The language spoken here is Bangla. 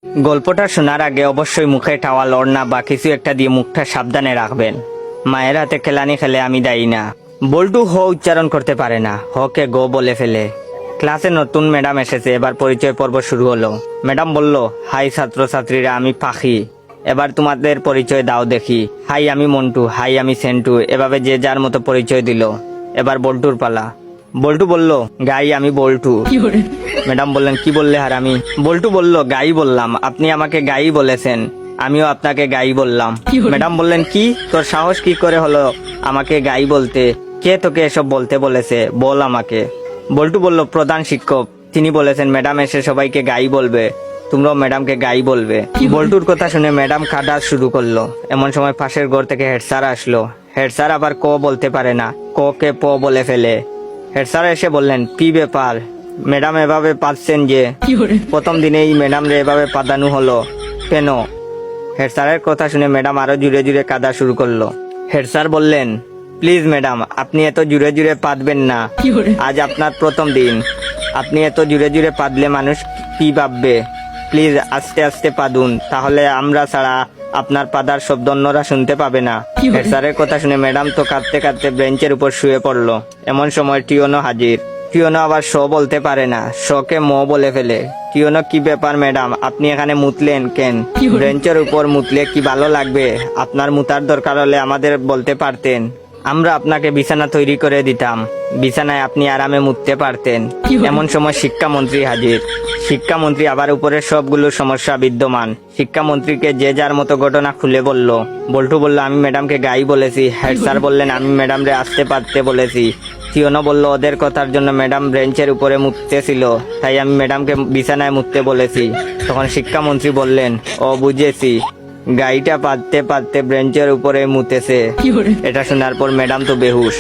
গল্পটা শোনার আগে অবশ্যই মুখে টাওয়াল ওড়না বা কিছু একটা দিয়ে মুখটা সাবধানে রাখবেন। মায়ের হাতে খেলানি খেলে আমি দায়ী না। বল্টু হ উচ্চারণ করতে পারে না, হকে গো বলে ফেলে। ক্লাসে নতুন ম্যাডাম এসেছে, এবার পরিচয় পর্ব শুরু হলো। ম্যাডাম বলল, হাই ছাত্রছাত্রীরা, আমি পাখি, এবার তোমাদের পরিচয় দাও দেখি। হাই আমি মন্টু, হাই আমি সেন্টু, এভাবে যে যার মতো পরিচয় দিল। এবার বল্টুর পালা। বল্টু বলল, গাই আমি বল্টু। ম্যাডাম বললেন, কি বললে হারামি? বল্টু বলল, গাই বললাম, আপনি আমাকে গাই বলেছেন, আমিও আপনাকে গাই বললাম। ম্যাডাম বললেন, কি তোর সাহস কি করে হলো আমাকে গাই বলতে? কে তোকে এসব বলতে বলেছে, বল আমাকে। বল্টু বলল, প্রধান শিক্ষক, তিনি বলেছেন ম্যাডাম এসে সবাইকে গাই বলবে, তোমরাও ম্যাডামকে গাই বলবে। বল্টুর কথা শুনে ম্যাডাম কাঁদা শুরু করলো। এমন সময় পাশের ঘর থেকে হেড স্যার আসলো। হেড স্যার আবার ক বলতে পারে না, ক কে প বলে ফেলে। হেড স্যার এসে বললেন, কি ব্যাপার ম্যাডাম এভাবে পাচ্ছেন যে? প্রথম দিনেই ম্যাডাম রে এভাবে পাদানো হলো কেন? হেড স্যারের কথা শুনে ম্যাডাম আরো জুড়ে জুড়ে কাঁদা শুরু করলো। হেড স্যার বললেন, প্লিজ ম্যাডাম, আপনি এত জুড়ে জুড়ে পাদবেন না, আজ আপনার প্রথম দিন, আপনি এত জুড়ে জুড়ে পাদলে মানুষ কি ভাববে? প্লিজ আস্তে আস্তে পাদুন, তাহলে আমরা ছাড়া আপনার পাদার শব্দ অন্যরা শুনতে পাবে না। হেড স্যারের কথা শুনে ম্যাডাম তো কাঁদতে কাঁদতে বেঞ্চের উপর শুয়ে পড়লো। এমন সময় টিওনো হাজির। টিওনো আবার শ বলতে পারে না, শকে ম বলে ফেলে। টিওনো, কি ব্যাপার ম্যাডাম, আপনি এখানে মুতলেন কেন? বেঞ্চের উপর মুতলে কি ভালো লাগবে? আপনার মুতার দরকার হলে আমাদের বলতে পারতেন, আমরা আপনাকে বিছানা তৈরি করে দিতাম, বিছানায় আপনি আরামে মুততে পারতেন। এমন সময় শিক্ষামন্ত্রী হাজির। শিক্ষামন্ত্রী আবার উপরের সবগুলো সমস্যা বিদ্যমান। শিক্ষামন্ত্রীকে যে যার মতো ঘটনা খুলে বলল। বল্টু বলল, আমি ম্যাডামকে গাই বলেছি। হেড স্যার বললেন, আমি ম্যাডাম রে আসতে পারতে বলেছি। টিওনো বলল, ওদের কথার জন্য ম্যাডাম বেঞ্চের উপরে মুততেছিল, তাই আমি ম্যাডামকে বিছানায় মুততে বলেছি। তখন শিক্ষামন্ত্রী বললেন, ও বুঝেছি, গাইটা পাততে পাততে বেঞ্চের উপরে মুতেছে। এটা শোনার পর ম্যাডাম তো বেহুশ।